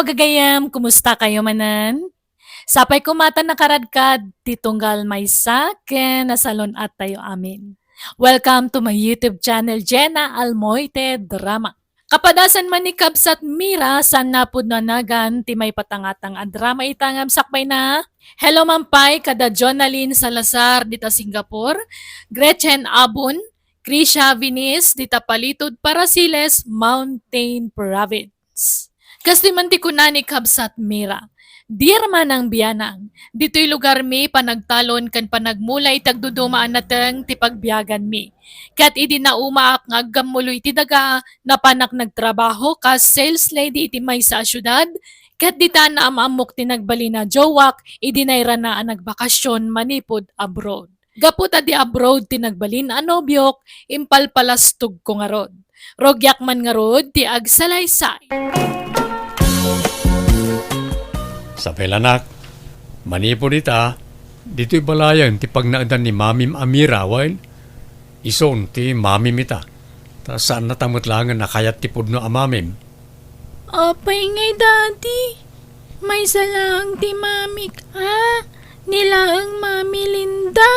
Hello gagayam, kumusta kayo manan? Sapay kumata nakaradkad, titunggal may saken na salon at tayo amin. Welcome to my YouTube channel, JENA ALMOITE DRAMA. Kapadasan man ni Kabsat Mira, san napud nanagan, ti may patangatang a drama itangam sakbay na. Hello mampay, kada Jonalyn Salazar, dita Singapore, Gretchen Abun, Krisha Vinis, dita Palitod Parasiles, Mountain Province. Kasi man ti kunani Kabsat Mira. Dear Manang Bianang, dito'y lugar mi panagtalon kan panagmulay tagdudumaan nateng ti pagbiyagan mi. Kat idi na umaak nga aggamuloy ti daga na panak nagtrabaho kas sales lady iti may sa syudad. Kat dita na amamok ti nagbali na jowak, idi na na nagbakasyon manipod abroad. Gaputa di abroad ti nagbalin anobyok, impalpalastog ko nga rod. Rogyak man nga rod ti agsalaysay. Sapay lanak, manipod ita, dito'y balayan ti pagnaadan ni Mamim Amira, while ison ti Mamim ita. Ta saan natamot langan na kayat ti pudno amamim? Apay ngay daddy, may salang ti mami ka, nila ang mami Linda.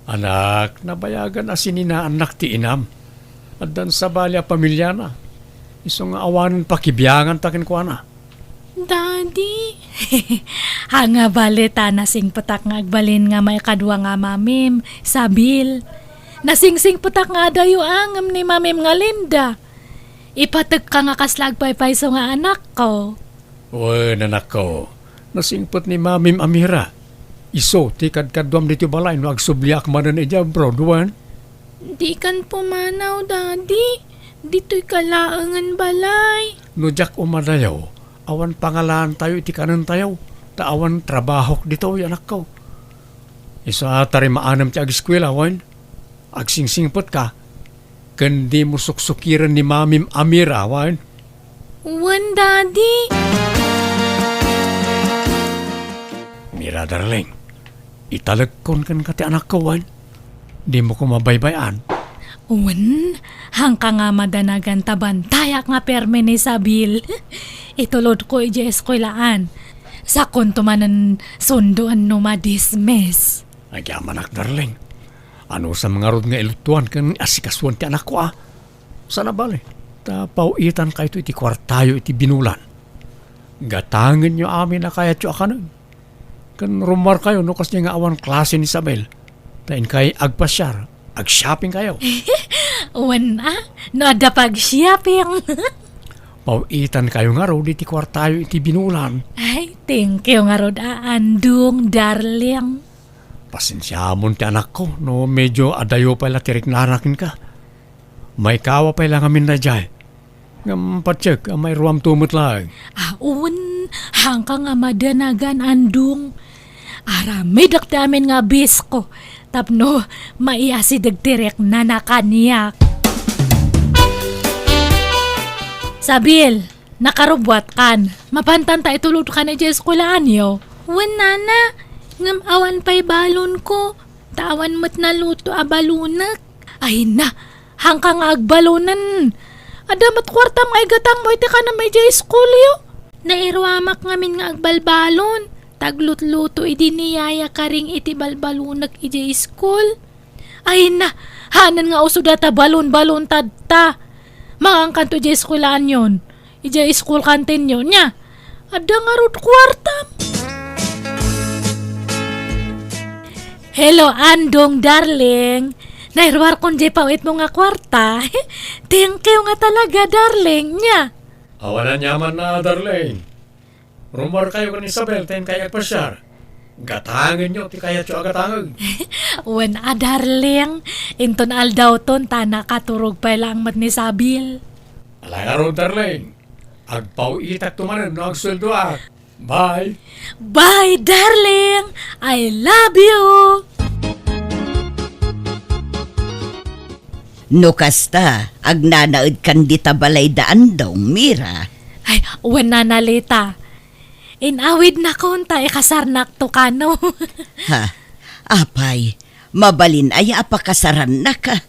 Anak, nabayagan asinina anak ti inam. At dan sa balya pamilya na. Isong awanan pakibiyangan takin ko na. Daddy, Hanga balita nasing patak nga agbalin nga may kadwa nga mamim, sabil. Nasingsing patak nga dayo angam ni mamim nga Linda. Ipatag ka nga kaslag paypayso nga anak ko. Uy, nanak ko, nasingpot ni Mamim Amira. Iso, ti kadkadwam dito balay no agsubliak manan ija bro, duwan. di kan pumanaw daddy, dito'y kalaangan balay. No jak umadayaw, awan pangalan tayo iti kanan tayo. Awan trabahok dito, anak ko. Isa tari maanam ti agiskwela, wan. Agsingsingpot ka. Kandi mo suksukiran ni Mamim Amira, wan. Wan daddy, Mira, darling. Italagkon kan kati anak ko, wan. Di mo ko mabaybayan. Uwan, hangka nga madanagan taban, tayak nga perme ni sabil. Itulod ko ije eskwelaan. Sa kontumanan sunduan no madismes. Ay manak, darling. Ano sa mga rod nga ilutuan kan asikasuan ti anak ko, ah. Sana bale. Tapauitan ka ito iti kwartayo iti binulan. Gatangin nyo amin na kaya tiyo akanan. Kan rumar kayo no kas nga awan klase ni Isabel. Tain kay agpasyar, ag-shopping kayo. Uwan no ada pag-shopping. Pauitan kayo nga rod iti kwartayo iti binulan. Ay, thank you nga rod andung, darling. Pasensya mo ti anak ko, no medyo adayo pala tirik narakin ka. May kawa pala ngamin na dyan. Ngam patsek, may ruam tumot lang. Uwan, hangka nga madanagan andung. Aramay dakti amin nga bis ko. Tapno, maiasidag tirek na nakaniyak. Sabil, nakarubwat kan. Mapantan ta itulod ka na dyan eskulaan yo. wan nana, ngam awan pa'y balon ko, tawan mo't naluto a balunak. Ay na, hangka nga agbalunan. Adamat kwartam ay gatang mo iti ka na may dyan school yo. Nairwamak ngamin nga agbalbalon, taglutluto idi niyaya karing iti balbalunak iti school. Ay na, hanan nga uso data balon-balon tadta. Mga kanto dyan eskulaan yon. Ija school kantin yon niya. Ada nga root kwartam. Hello, andong darling. Nairwar kon jay pawit mo nga kwarta. Thank you nga talaga, darling niya. Awanan yaman na, darling. Rumor kayo kan Isabel, tayo kaya agpasyar. Gatangin nyo, ti kaya tiyo agatangin. Wen darling. Inton aldaw ton, tana katurog pa lang mat ni Sabil. Alay aron, darling. Agpauitak tumanan no agsweldo ak. Bye. Bye, darling. I love you. No kasta, agnanaod kan dita balay daan daw, Mira. Ay, wen nanalita. Inawid na konta, kasarnak to kano. Ha, apay, mabalin ay apakasaran na ka.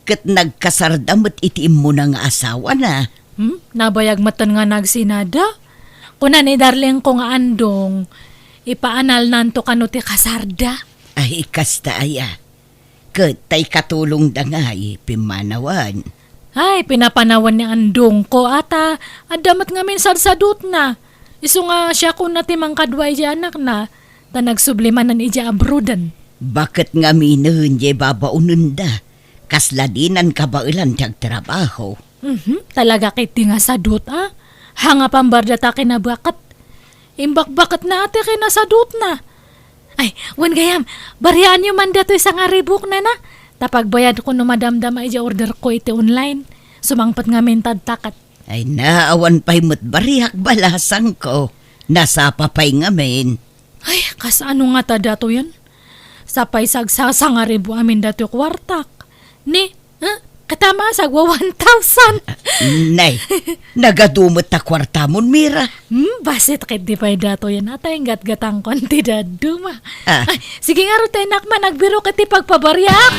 Kat nagkasardamot iti mo na nga asawa na. Nabayag matan nga nagsinada? Kunan ni darling ko nga andong, ipaanal nanto kano ti kasarda. Ay, kasta aya. Tay katulong dangay, pimanawan. Ay, pinapanawan ni andong ko ata, adamat nga minsan sadut na. Iso nga siya kung natimang kadway di anak na, ta nagsublimanan ija abroadan. Bakit nga minahon di babaunan da? Kasladinan kabailan tiyag trabaho. Talaga kiti nga sadut Hanga pambarda ta kinabakat. Imbak-bakat na ate kinasadut na. Ay, wan gayam, bariyaan nyo man dato isang aribok na na. Tapagbayad ko no madamdam ay order ko iti online. Sumangpat nga mentad takat. Ay naawan pa'y mo't bariyak balasang ko. Nasa papay nga men. Ay, kasano nga ta dato yan? Sapay sagsasang aribo amin dato kwartak. Ni, katama sagwa 1,000. Nay, nagadumot ta kwartamon, Mira. Basit kit di pa'y dato yan atay gat-gatang konti daduma. Ah. Ay, sige nga ro tayo nakman, nagbiro kiti pagpabaryak.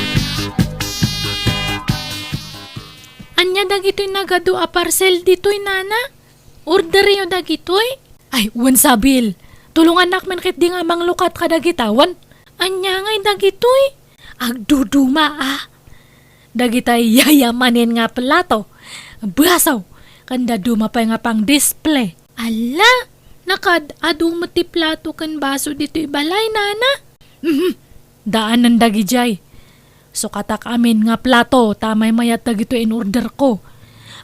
Anya dagito'y nagado a parcel dito'y nana? Order yun dagito'y? Ay, wan sabil. Tulungan nakman kit di nga manglukat ka dagitawan. Anya nga'y dagito'y? Agduduma Dagitay yayamanin nga plato. Basaw, kanda duma pa nga pang display. Ala, nakad-adu mo ti plato kan baso dito'y balay, nana. Daanan dagijay. So katak amin nga plato, tamay mayat dagito in order ko.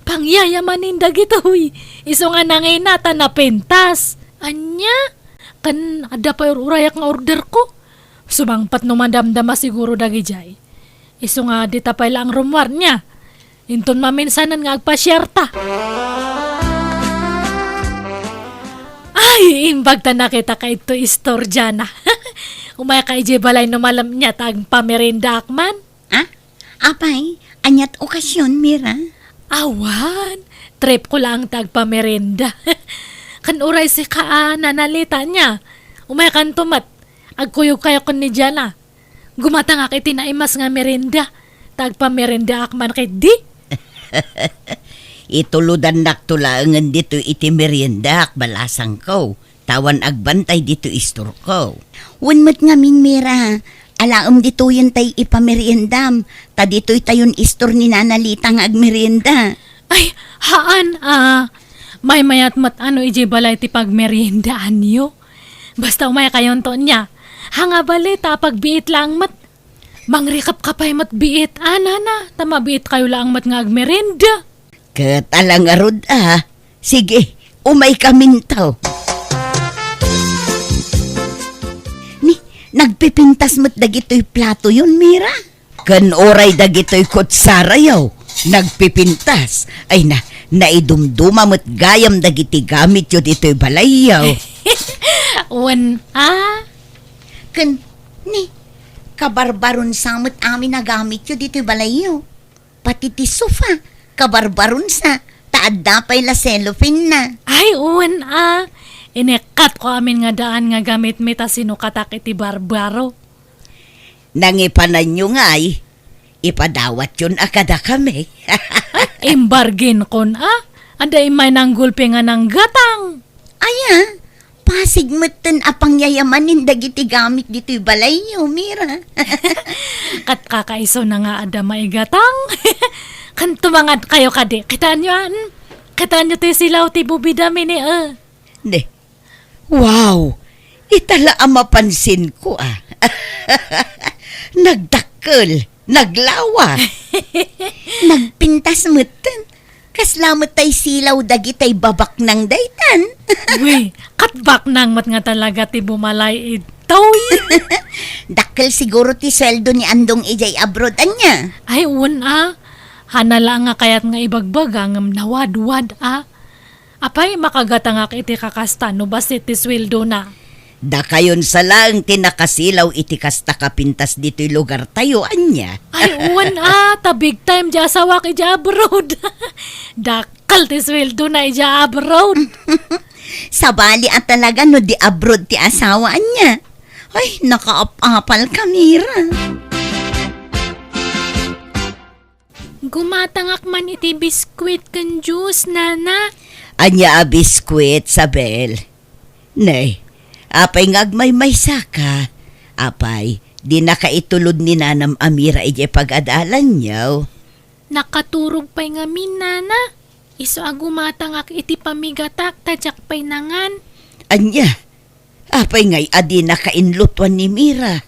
Pangyayamanin dagito'y. Iso nga nangay nata na pentas. Anya, kan ada pa urayak nga order ko. Sumangpat no madamdama siguro dagijay. Iso nga dita pa lang rumwar niya. Inton maminsanan nga agpasyerta. Ay, imbag ta nakita ka ito istorya na. Umaya ka ije balay no malam niya tag pamerinda akman. Apay, anyat okasyon, Mira. Awan, trip ko lang tag pamerinda. Kan uray si nanalita niya. Umaya kan tumat. Agkuyog kayo kon ni Jana. Gumata nga kay tinaimas nga merinda. Tag pamerinda akman kay di. Ituludan naktulangan dito iti merienda balasang ko. Tawan agbantay dito istor ko. Unmat nga min, Mira. Alaam dito yun tay ipameriendam. Ta dito'y tayon istor ni nanalita nga agmerienda. Ay, haan may mayat mat ano ije balay ti pagmeriendaan niyo. Basta umaya kayon to niya. Hanga balita pagbiit lang mat. Mangrikap ka pa'y mat biit. Nana, tamabiit kayo lang mat nga agmerienda. Katalang arod Sige, umay kamintaw. Nagpipintas mo't dagito'y plato yun, Mira. Kan oray dagito'y kutsara yaw. Nagpipintas. Ay naidumduma mo't gayam dagiti gamit yun dito'y balay yaw. Wan, Kan, kabarbaron samot amin na gamit yun dito'y balay yaw. Pati ti sofa, kabarbaron sa, taad na pa'y la cellophane na. Ay, uwan Inekat ko amin nga daan nga gamit mita sinukatak iti barbaro. Nangipanan nyo nga ipadawat yun akada kami. Imbargin kon Anday may nanggulpi nga ng gatang. Aya, pasig matan apang yayamanin dagiti gamit dito'y balay nyo, Mira. Kat kakaiso na nga ada may gatang. Kan tumangad kayo kadi. Kitaan nyo Kitaan nyo tayo silaw ti bubidami ni Wow! Itala ang mapansin ko Nagdakkel, naglawa, nagpintas mutan. Kaslamot tay silaw dagitay babak ng daytan. Uy, katbak nang mat nga talaga ti bumalay itaw. Dakkel siguro ti sweldo ni andong ijay abroad anya. Ay, hanala nga kayat nga ibagbaga ngam nawad-wad Apay makagata nga iti kakasta no basit ti sweldo na. Da kayon sa lang tinakasilaw iti kasta kapintas dito'y lugar tayo anya. Ay uwan ta big time di asawa ki di abroad. Dakal ti sweldo na di abroad. Sabali at talaga no di abroad ti asawa anya. Ay nakaapapal ka, Mira. Gumatangak man iti biskwit kan juice, nana. Anya a biskwit, Sabel. Nay, apay ngagmay may saka. Apay, di nakaitulod ni Nanam Amira ije pag-adalan niyaw. Nakaturog pa'y nga minana. Iso agumatangak iti pamigatak tadyak pa'y nangan. Anya, apay ngay adi nakainlutuan ni Mira.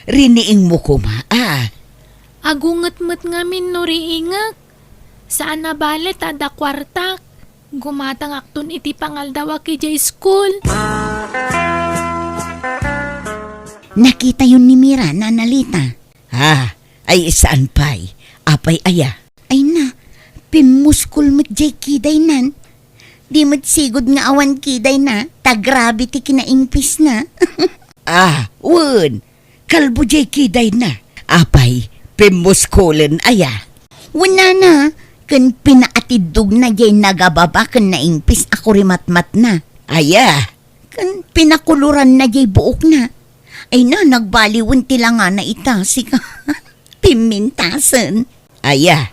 Riniing mo kumaa. Agunget-met ngamin no riingak. Saan na balet ada kwartak. Gumatangak tun iti pangaldawa ki jay school. Nakita yun ni Mira, nanalita. Ay saan pa'y? Apay aya. Ay na, pimuskul met jay kiday nan. Di met sigod nga awan kiday na, ta-grabe ti kinaingpis na. Wun, kalbo jay kiday na. Apay, pimuskulen aya. Wala na, kan pinaatidog na jay nagababa kan naingpis ako rimatmat na. Aya, kan pinakuluran na jay buok na. Ay na, nagbaliwan tila nga na itasik. Pimintasan. Aya,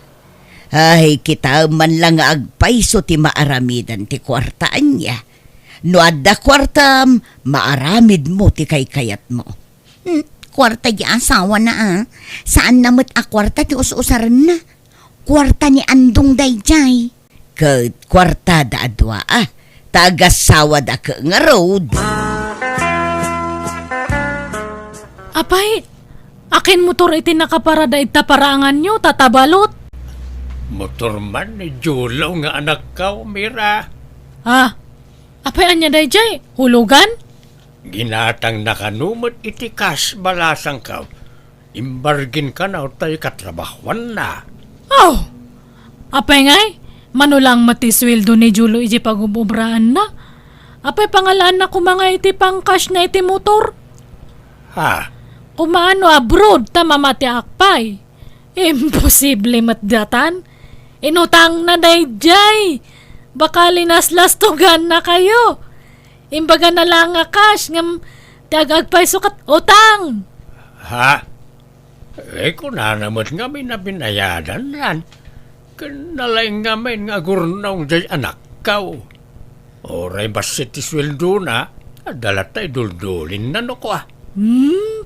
ay kita man lang agpaiso ti maaramidan ti kwartaan niya. No adda kwartam, maaramid mo ti kaykayat mo. Kwarta di asawa na Saan namit a kwarta ti us-usaran na? Kwarta ni Andong Dayjay. Kat kwarta da adwa tagasawa da ka nga road. Apay, akin motor iti nakaparada ita parangan nyo, tatabalot. Motor man ni Julaw nga anak ka, Mira. Apay anya dayjay, hulugan? Ginatang nakanumot iti cash balasang ka. Imbargin ka na o tayo katrabahuan na. Apay ngay, manulang matisweldo ni Julo iti pagububraan na. Apay pangalaan na kumanga iti pang cash na iti motor. Kumaano abroad ta mamati akpay. Imposible matdatan. Inutang na dayjay. Baka linaslas-tugan na kayo. Imbaga na lang nga cash ngam tiagagpay sukat utang. Kung nanamot nga may nabinayadan yan. Kanalay nga may nga gurnaw jay anak ka. Oray basit isweldo na, adalat tayo duldulin na no ko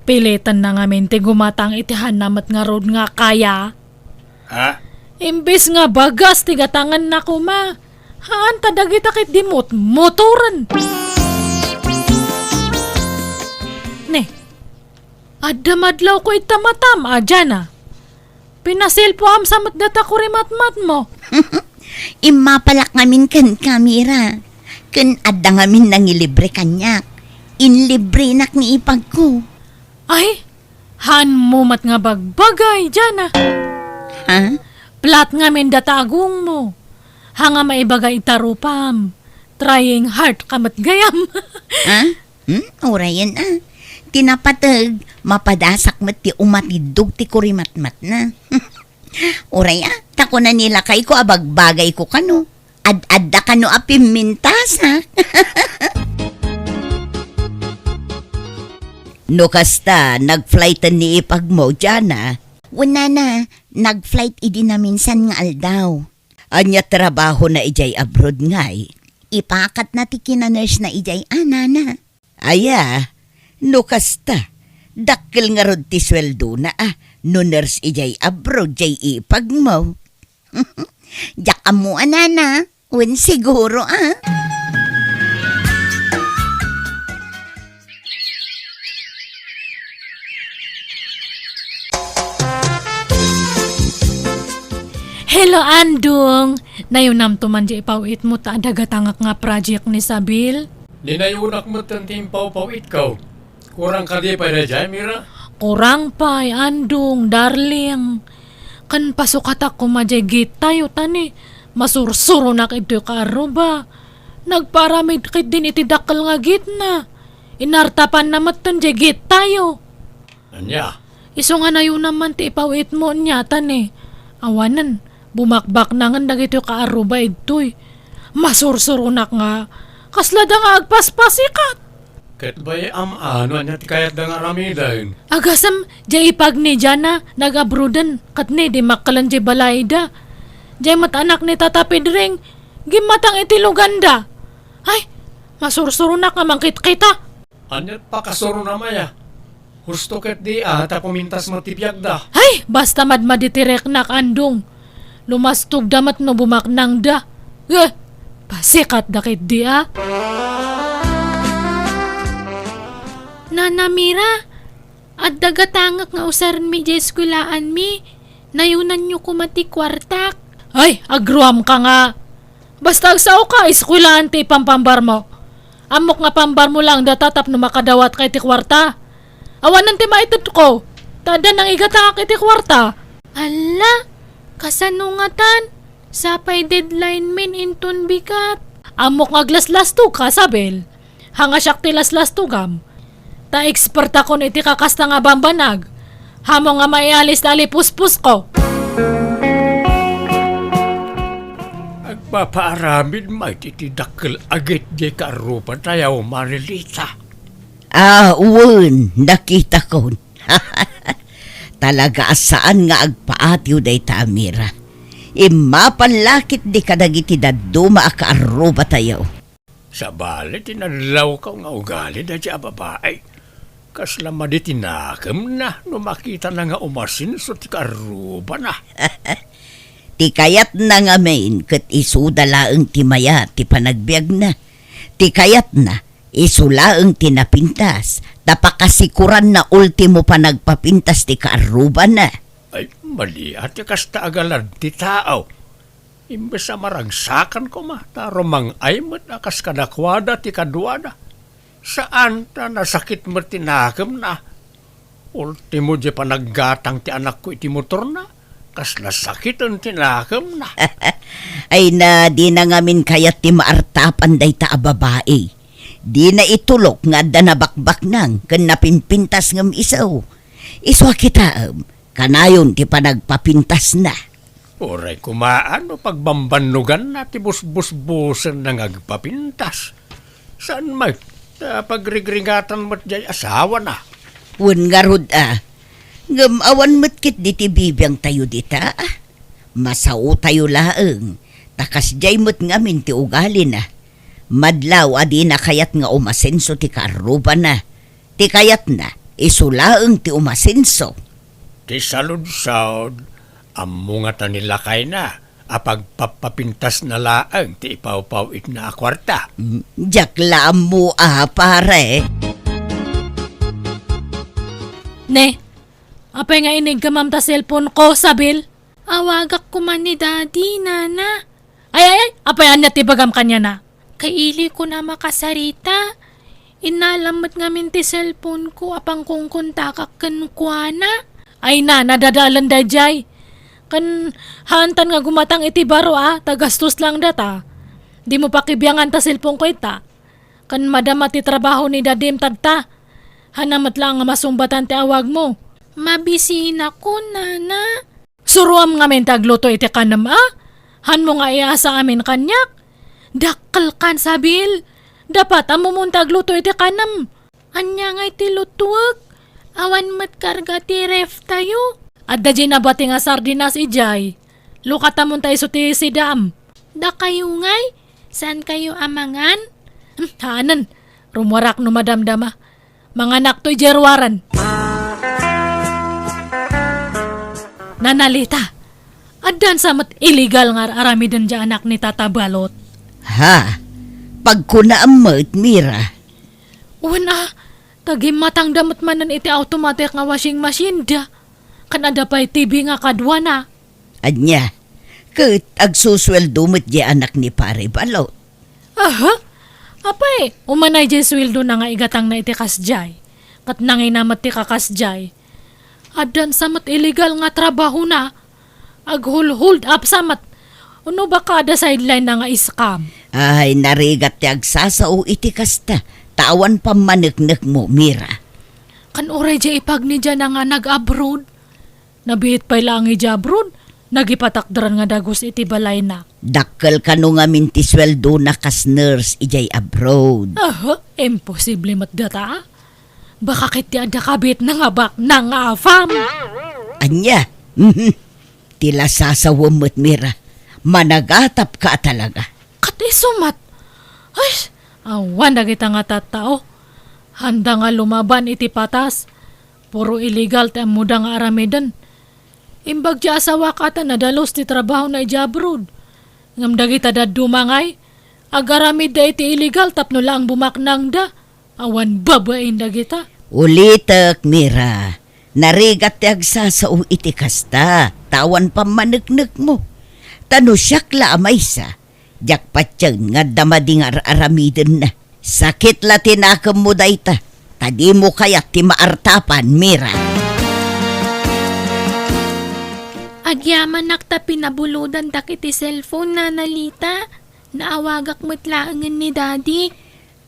Pilitan na nga mente gumatang itihan namat nga road nga kaya. Imbes nga bagas tigatangan na kuma. Haan tadagita kit dimot motoran. Ne, adamadlaw ko itamatam dyan Pinasil po am sa matdata ko rimatmat mo. Imapalak ngamin kan kamera. Kan adda ngamin nangilibre kanyak. Inlibre nak ni ipag ko. Ay, han mo mat nga bagbagay dyan Plat nga min datagong mo. Hanga maibagay itarupam. Trying hard kamat gayam. Orayan Tinapatag, mapadasak mat ti umatidog ti kurimatmat na. Oraya, tako na nila kay ko abagbagay ko kano. Ad-adda kano apimintas No kasta, nag-flightan ni ipag mo dyan Wala na, nag-flight idi na minsan nga aldaw. Anya trabaho na ijay abroad ngay. Ipakat na ti kinanurse na ijay anana. Aya, no kasta, dakkel nga rod ti sweldo na no nurse ijay abroad jay ipag mo. Jak mo anana, wen siguro Hello, Andong. Nayunam to man di ipawit mo ta dagatangak nga project ni Sabil. Dinayunak mo tanting pawpawit ka. Kurang ka di pa na dyan, Mira? Kurang pa, Andong, darling. Kan pasukatak ko majagit tayo tani. Masursuro na kito karo ba? Nagparamid kit din iti dakal nga gitna. Inartapan na matan jagit tayo. Anya? Iso nga nayun naman ti ipawit mo niya tani. Awanan. Bumakbak na nga dagito kaaruba ito'y. Masursurunak nga. Kaslada nga agpaspasikat. Kat ba'y ano niya ti kayat da nga ramidan? Agasam, jay ipag ni Jana, nag-abrodan, kat ni di makalan jay balayda. Jay matanak ni tatapid ring, Gimatang iti luganda. Ay, masursuro na ka mangkit kita. Anyat pa kasuro na maya. Husto ket di ata pumintas mo tibiyag da. Ay, basta madmaditirek na kandong. Lumastog damat no bumaknang da. Pasikat dakit di Nana Mira, at dagatangak nga usaran mi di eskulaan mi. Nayunan nyo kumati kwartak. Ay, agruam ka nga. Basta agsaw ka, eskulaan ti pampambar mo. Amok nga pambar mo lang datatap no makadawat kay ti kwarta. Awanan ti maitut ko. Tada nang igataka kay ti kwarta. Ala, kasanungatan. Sapay deadline min inton bikat. Amok nga glaslas to ka, Sabel. Hanga siyak ti laslas to gam. Ta eksperta kon iti kakasta nga bambanag. Hamo nga maialis na alipuspus ko. Agpapaaramid may titidakkel agit di karupan tayo Marilita. Uwan, nakita ko. Talaga asaan nga agpaatiw day ta, Amira. Imapanlakit di kadagiti daduma akaaruba tayo. Sa bali, tinadlaw ka nga ugali na siya babae. Kaslama di tinakam na, no makita na nga umasin so ti karuba na. Ti kayat na nga main, kat isudalaang ti maya, ti panagbiag na. Ti kayat na, isulaang tinapintas, tapakasikuran na ultimo pa nagpapintas ti kaaruba na. Ay, mali at kasta agalan ti tao. Imbes sa maragsakan ko ma, tarumang ay mo't akas kadakwada ti kadwada. Saan ta nasakit mo tinakam na? Ultimo di pa naggatang ti anak ko iti motor na. Kas nasakit ang tinakam na. Ay na di na ngamin kayat ti maartapan day ta babae. Di na itulok nga da nabakbak nang kan napinpintas ngam isaw. Iswa kita kanayon ti panagpapintas na. Oray kumaan o pagbambanugan na ti busbus-busan na ngagpapintas. Saan may pagrigringatan mo't jay asawa na? Wan nga rod ngamawan mo't kit di ti bibiyang tayo dita. Masao tayo laeng. Takas jay mo't ngamin ti ugali na. Madlaw adi na kayat nga umasenso ti karuba na. Ti kayat na isulaeng ti umasenso. Ti salud-saud, amo nga ta nilakay na. Apag papapintas na laang ti ipaw-pawit na akwarta. Jakla mo pare. Ne, apay nga inig ka ma'am ta cellphone ko, Sabel. Awagak ko man ni Daddy, Nana. Ay, apay anya ti bagam kanya na. Kaili ko na makasarita. Inalamot ngamin ti cellphone ko apang kung kontakak kankwana. Ay na, nadadalan da jay. Kan hantan nga gumatang iti baro tagastos lang data. Di mo pa kibiyangan ta cellphone ko ita. Kan madama ti trabaho ni dadim tadta. Hanamat lang nga masumbatan ti awag mo. Mabisina ko, Nana. Suruam nga men tagluto iti kanam Han mo nga iasa amin kanyak. Dakkel kan Sabil. Dapat amo mong tagluto iti kanam. Anya nga iti lutuwag. Awan mat karga ti ref tayo. At da na bati nga sardinas ijay. Lukata mo tayo ti sidam. Da kayo ngay? Saan kayo amangan? Hanan, rumwarak no madamdama. Mga anak to'y jerwaran. Nanalita, adan samat illegal nga aramidan dya anak ni Tata Balot. Ha? Pagkunaamot, Mira. Tagim matang damot manan iti automatic nga washing machine da. Kanada pa'y TV nga kadwa na. Anya, kat agsusweldo mo't di anak ni Pare Balot. Aha? Apay, umanay di sweldo na nga igatang na iti kasjay. Kat nanginamat ti kakasjay. Adan samat illegal nga trabaho na. Hold up samat. Uno ba kada sideline na nga iskam? Ay, narigat ti agsasao iti kasta. Tawan pa maneknek mo, Mira. Kan oray di ipag ni dyan na nga nag-abroad. Nabihit pa'y lang abroad. Nagipatakdaran nga dagos iti balay na. Dakkel ka no nga mintisweldo na kas nurse ijay abroad. Aha, imposible matdata. Baka kiti ada kabit na nga bak na nga afam. Anya, tila sasawam mo't, Mira. Managatap ka talaga. Ti sumat. Ay, awan na kita nga tattao. Handa nga lumaban iti patas. Puro illegal ti amuda nga aramidan. Imbag ti asawa kata nadalos ti trabaho na ijabrood. Ngam dagita da dumangay. Agaramid da iti illegal tapno lang bumaknang da. Awan babain dagita. Ulitek, Mira. Narigat ti agsasao iti kasta. Tawan pa managnak mo. Tano siyakla amaysa. Jak patyang nga damading aramiden na. Sakit la tinakam mo dayta. Tadi mo kaya't ti maartapan, Mira. Agyaman nakta pinabuludan dakiti cellphone na nalita. Naawagak matlaangan ni Daddy.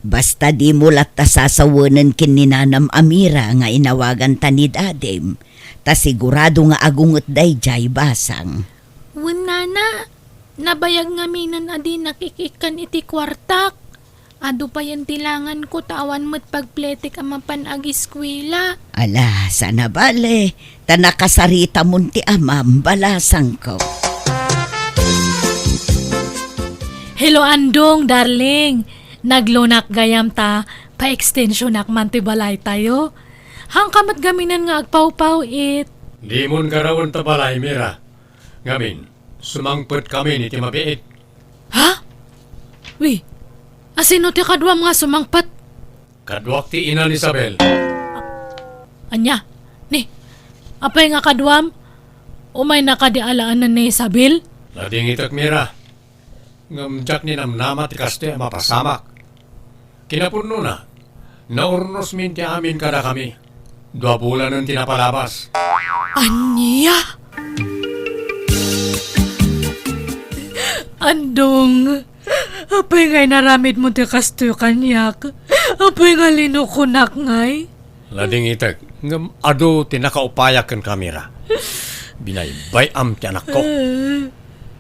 Basta di mo latta sasawanan kin ni Nanam Amira nga inawagan ta ni Dadem. Ta sigurado nga agungot dayjay basang. Nana, nabayag nga minan adi nakikikan iti kwartak. Ado pa yan tilangan ko tawan mo't pagpletik ang mapanag-eskwela. Ala, sana bale. Ta nakasarita mun ti amam balasang ko. Hello Andong, darling. Naglunak gayam ta, pa-extension man ti balay tayo. Hangkamat gaminan nga agpaw-paw it. Di mon garawan ta balay, Mira. Ngamin, sumangpet kami ni ti mabiit. Ha? Wi, asino ti kadwam nga sumangpat? Kadwak ti ina ni Isabel. Anya, ni, apay nga kadwam? Umay nakadialaan na ni Isabel? Lading itak, Mira. Ngamjak ni namnama ti kaste mapasamak. Kinapuno na. Naurnos min ti amin kada kami. 2 bulan ng tinapalabas. Anya? Andong, apay nga'y naramid mo ti kastoy kanyak. Apay nga linukunak nga'y. Lading itak. Ngam ado tinakaupayak kan kamera. Binaybay am ti anak ko.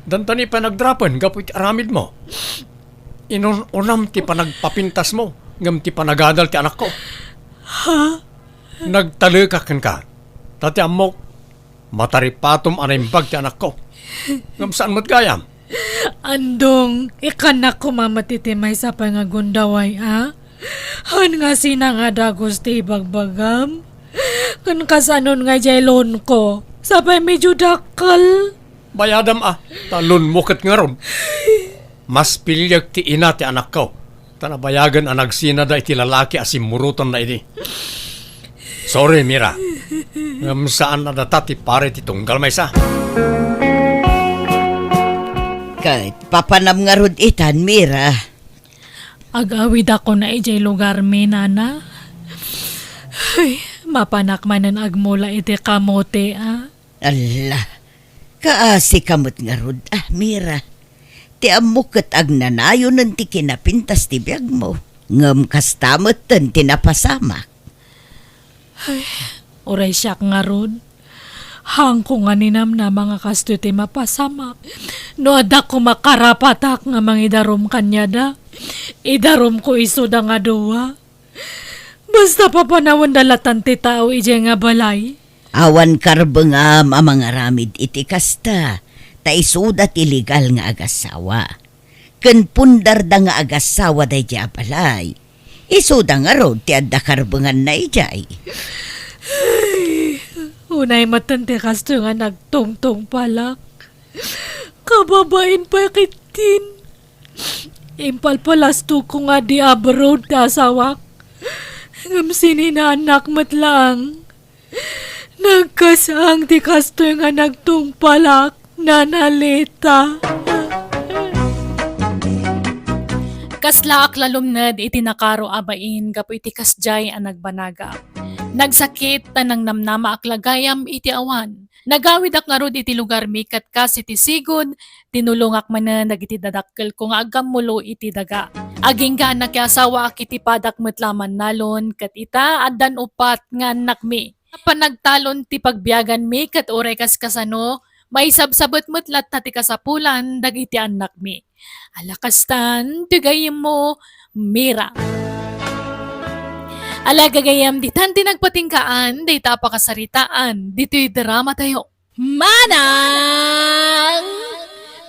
Dantani pa nagdrapan, gapoy ti aramid mo. Inunam ti pa nagpapintas mo, ngam ti pa nagadal ti anak ko. Ha? Nagtalikakan ka. Tati amok, mataripatom anaimbag ti anak ko. Ngam saan mo't gayam? Andong, ikanak ko mamatitimay sa pangagundaway, ha? Han nga sinang adagos ti bagbagam. Kan kasanon nga jaylon ko, sabay medyo dakal. Bayadam talon mo kat nga ron. Mas pilyag ti ina ti anak ko. Tanabayagan ang nagsina da iti lalaki asim murutan na ini. Sorry, Mira. Ngam saan na data ti pare ti tunggal may sa. Kahit papanam nga rod itan, Mira. Agawid ako na ijay lugar mi, nana. Ay, mapanak manan agmula iti kamote, ah. Ala, kaasi kamot nga rod, Mira. Ti amukot ag nanayo nun ti kinapintas ti biyag mo. Ngam kastamot ten tinapasamak. Uray siya nga ron. Hangko nga ninam na mga kasto ti mapasamak. No ada ko makarapatak nga mangidarom kanya da. Idarom ko iso da nga doa. Basta papanawan dalatan ti tao ije nga balay. Awan karbengam ang mga ramid iti kasta. Ta isudat illegal nga agasawa. Ken pundar da nga agasawa da ija balay. Isuda nga rod ti adda karbengan na ijay. Unay matante kasto nga nagtungtong palak. Kababain pa kitin. Impal palasto ko nga di abroad ta asawak. Ngam sininanak matlang. Nagkasang ti kasto nga nagtungpalak. Nanalita. Kaslaak lalumnad iti nakaro abain gapo iti kasjay ang nagbanaga. Nagsakit tanang namnama aklagayam iti awan. Nagawid ak nga rod iti lugar mikat kas iti sigod, tinulungak manan dagiti dadakkel ko nga agamulo iti daga. Aging ga anak asawa ak iti padak metlaman nalon kat ita addan upat nga anak mi. Panagtalon ti pagbiagan mi kat oray kas kasano, may sabsabot mutlat na ti kasapulan dagiti anak mi. Alakastan, tigayim mo, Mira. Alagagayam di tanti nagpatingkaan, di tapakasaritaan, dito'y drama tayo. Manang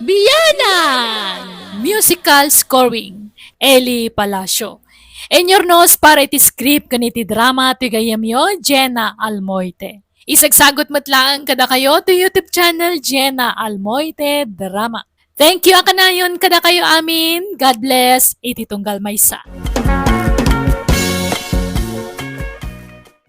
Bianang! Musical scoring, Eli Palacio. Enyornos para iti script kaniti drama ti gayamyo, Jena Almoite. Isagsagot matlaan kada kayo to YouTube channel Jena Almoite Drama. Thank you akanayon kada kayo amin. God bless. Iti tunggal maysa.